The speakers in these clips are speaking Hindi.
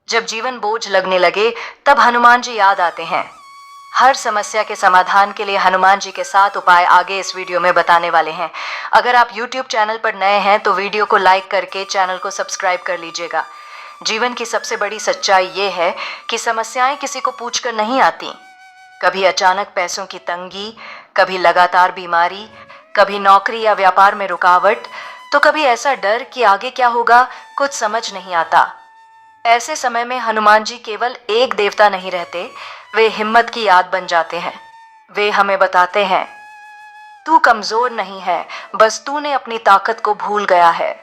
जब जीवन बोझ लगने लगे तब हनुमान जी याद आते हैं। हर समस्या के समाधान के लिए हनुमान जी के 7 उपाय आगे इस वीडियो में बताने वाले हैं। अगर आप YouTube चैनल पर नए हैं तो वीडियो को लाइक करके चैनल को सब्सक्राइब कर लीजिएगा। जीवन की सबसे बड़ी सच्चाई ये है कि समस्याएं किसी को पूछकर नहीं आती। कभी अचानक पैसों की तंगी, कभी लगातार बीमारी, कभी नौकरी या व्यापार में रुकावट, तो कभी ऐसा डर कि आगे क्या होगा कुछ समझ नहीं आता। ऐसे समय में हनुमान जी केवल एक देवता नहीं रहते, वे हिम्मत की याद बन जाते हैं। वे हमें बताते हैं, तू कमजोर नहीं है, बस तूने अपनी ताकत को भूल गया है।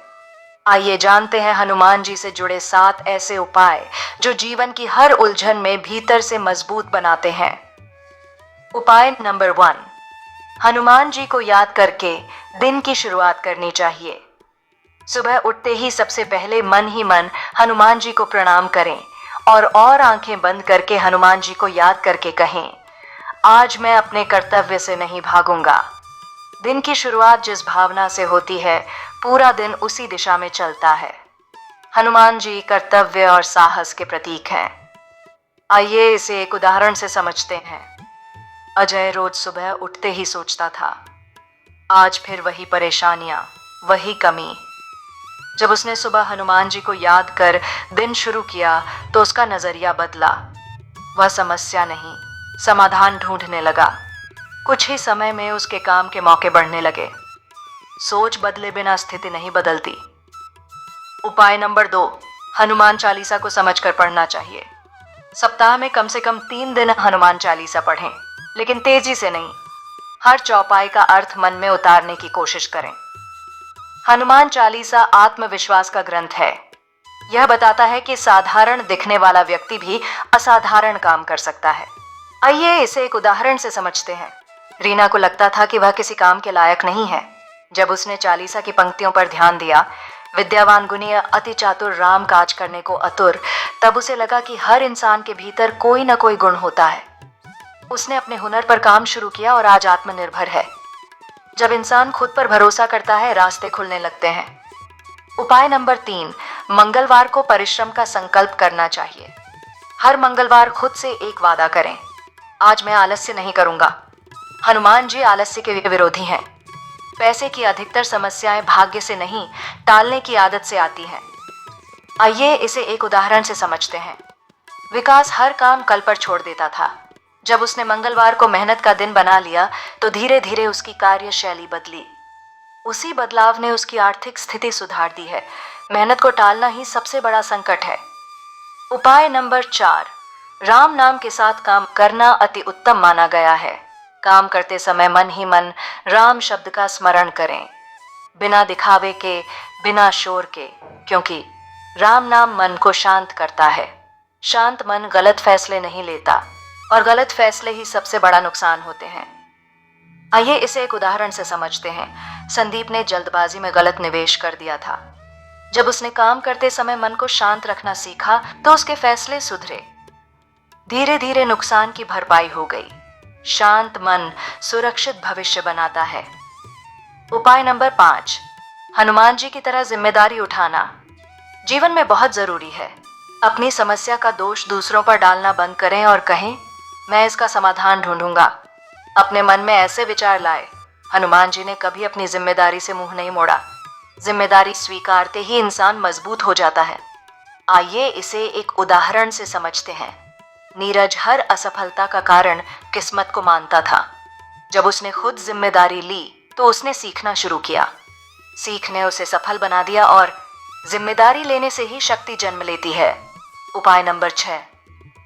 आइए जानते हैं हनुमान जी से जुड़े 7 ऐसे उपाय जो जीवन की हर उलझन में भीतर से मजबूत बनाते हैं। उपाय नंबर 1, हनुमान जी को याद करके दिन की शुरुआत करनी चाहिए। सुबह उठते ही सबसे पहले मन ही मन हनुमान जी को प्रणाम करें और आंखें बंद करके हनुमान जी को याद करके कहें, आज मैं अपने कर्तव्य से नहीं भागूंगा। दिन की शुरुआत जिस भावना से होती है, पूरा दिन उसी दिशा में चलता है। हनुमान जी कर्तव्य और साहस के प्रतीक हैं। आइए इसे एक उदाहरण से समझते हैं। अजय रोज सुबह उठते ही सोचता था, आज फिर वही परेशानियां, वही कमी। जब उसने सुबह हनुमान जी को याद कर दिन शुरू किया तो उसका नजरिया बदला। वह समस्या नहीं, समाधान ढूंढने लगा। कुछ ही समय में उसके काम के मौके बढ़ने लगे। सोच बदले बिना स्थिति नहीं बदलती। उपाय नंबर 2, हनुमान चालीसा को समझकर पढ़ना चाहिए। सप्ताह में कम से कम 3 दिन हनुमान चालीसा पढ़ें, लेकिन तेजी से नहीं। हर चौपाई का अर्थ मन में उतारने की कोशिश करें। हनुमान चालीसा आत्मविश्वास का ग्रंथ है। यह बताता है कि साधारण दिखने वाला व्यक्ति भी असाधारण काम कर सकता है। आइए इसे एक उदाहरण से समझते हैं। रीना को लगता था कि वह किसी काम के लायक नहीं है। जब उसने चालीसा की पंक्तियों पर ध्यान दिया, विद्यावान गुणी अति चातुर राम काज करने को अतुर, तब उसे लगा कि हर इंसान के भीतर कोई न कोई गुण होता है। उसने अपने हुनर पर काम शुरू किया और आज आत्मनिर्भर है। जब इंसान खुद पर भरोसा करता है, रास्ते खुलने लगते हैं। उपाय नंबर 3, मंगलवार को परिश्रम का संकल्प करना चाहिए। हर मंगलवार खुद से एक वादा करें, आज मैं आलस्य नहीं करूंगा। हनुमान जी आलस्य के विरोधी हैं। पैसे की अधिकतर समस्याएं भाग्य से नहीं, टालने की आदत से आती हैं। आइए इसे एक उदाहरण से समझते हैं। विकास हर काम कल पर छोड़ देता था। जब उसने मंगलवार को मेहनत का दिन बना लिया तो धीरे धीरे उसकी कार्यशैली बदली। उसी बदलाव ने उसकी आर्थिक स्थिति सुधार दी है। मेहनत को टालना ही सबसे बड़ा संकट है। उपाय नंबर 4, राम नाम के साथ काम करना अति उत्तम माना गया है। काम करते समय मन ही मन राम शब्द का स्मरण करें, बिना दिखावे के, बिना शोर के, क्योंकि राम नाम मन को शांत करता है। शांत मन गलत फैसले नहीं लेता और गलत फैसले ही सबसे बड़ा नुकसान होते हैं। आइए इसे एक उदाहरण से समझते हैं। संदीप ने जल्दबाजी में गलत निवेश कर दिया था। जब उसने काम करते समय मन को शांत रखना सीखा तो उसके फैसले सुधरे। धीरे धीरे नुकसान की भरपाई हो गई। शांत मन सुरक्षित भविष्य बनाता है। उपाय नंबर 5, हनुमान जी की तरह जिम्मेदारी उठाना जीवन में बहुत जरूरी है। अपनी समस्या का दोष दूसरों पर डालना बंद करें और कहें, मैं इसका समाधान ढूंढूंगा। अपने मन में ऐसे विचार लाए। हनुमान जी ने कभी अपनी जिम्मेदारी से मुंह नहीं मोड़ा। जिम्मेदारी स्वीकारते ही इंसान मजबूत हो जाता है। आइए इसे एक उदाहरण से समझते हैं। नीरज हर असफलता का कारण किस्मत को मानता था। जब उसने खुद जिम्मेदारी ली तो उसने सीखना शुरू किया। सीख ने उसे सफल बना दिया और जिम्मेदारी लेने से ही शक्ति जन्म लेती है। उपाय नंबर 6,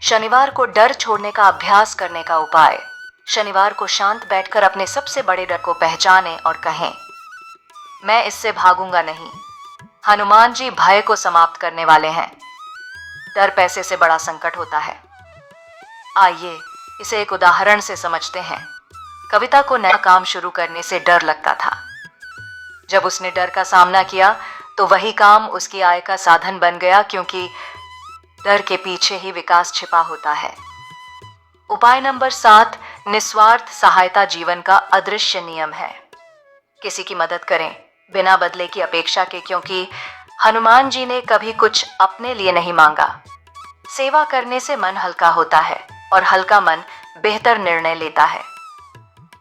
शनिवार को डर छोड़ने का अभ्यास करने का उपाय। शनिवार को शांत बैठकर अपने सबसे बड़े डर को पहचानें और कहें, मैं इससे भागूंगा नहीं। हनुमान जी भय को समाप्त करने वाले हैं। डर पैसे से बड़ा संकट होता है। आइए इसे एक उदाहरण से समझते हैं। कविता को नया काम शुरू करने से डर लगता था। जब उसने डर का सामना किया तो वही काम उसकी आय का साधन बन गया, क्योंकि डर के पीछे ही विकास छिपा होता है। उपाय नंबर 7, निस्वार्थ सहायता जीवन का अदृश्य नियम है। किसी की मदद करें बिना बदले की अपेक्षा के, क्योंकि हनुमान जी ने कभी कुछ अपने लिए नहीं मांगा। सेवा करने से मन हल्का होता है और हल्का मन बेहतर निर्णय लेता है।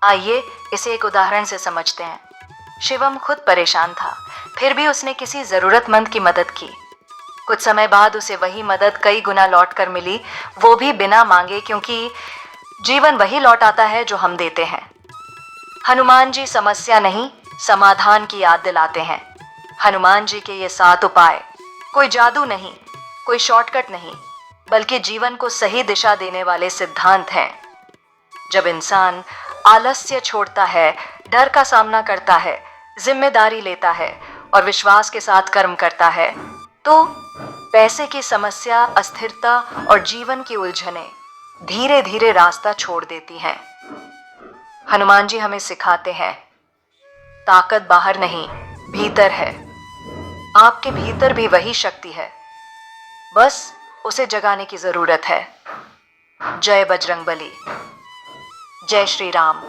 आइए इसे एक उदाहरण से समझते हैं। शिवम खुद परेशान था, फिर भी उसने किसी जरूरतमंद की मदद की। कुछ समय बाद उसे वही मदद कई गुना लौट कर मिली, वो भी बिना मांगे, क्योंकि जीवन वही लौट आता है जो हम देते हैं। हनुमान जी समस्या नहीं, समाधान की याद दिलाते हैं। हनुमान जी के ये 7 उपाय कोई जादू नहीं, कोई शॉर्टकट नहीं, बल्कि जीवन को सही दिशा देने वाले सिद्धांत हैं। जब इंसान आलस्य छोड़ता है, डर का सामना करता है, जिम्मेदारी लेता है और विश्वास के साथ कर्म करता है, तो पैसे की समस्या, अस्थिरता और जीवन की उलझनें धीरे धीरे रास्ता छोड़ देती हैं। हनुमान जी हमें सिखाते हैं, ताकत बाहर नहीं, भीतर है। आपके भीतर भी वही शक्ति है, बस उसे जगाने की जरूरत है। जय बजरंगबली। जय श्री राम।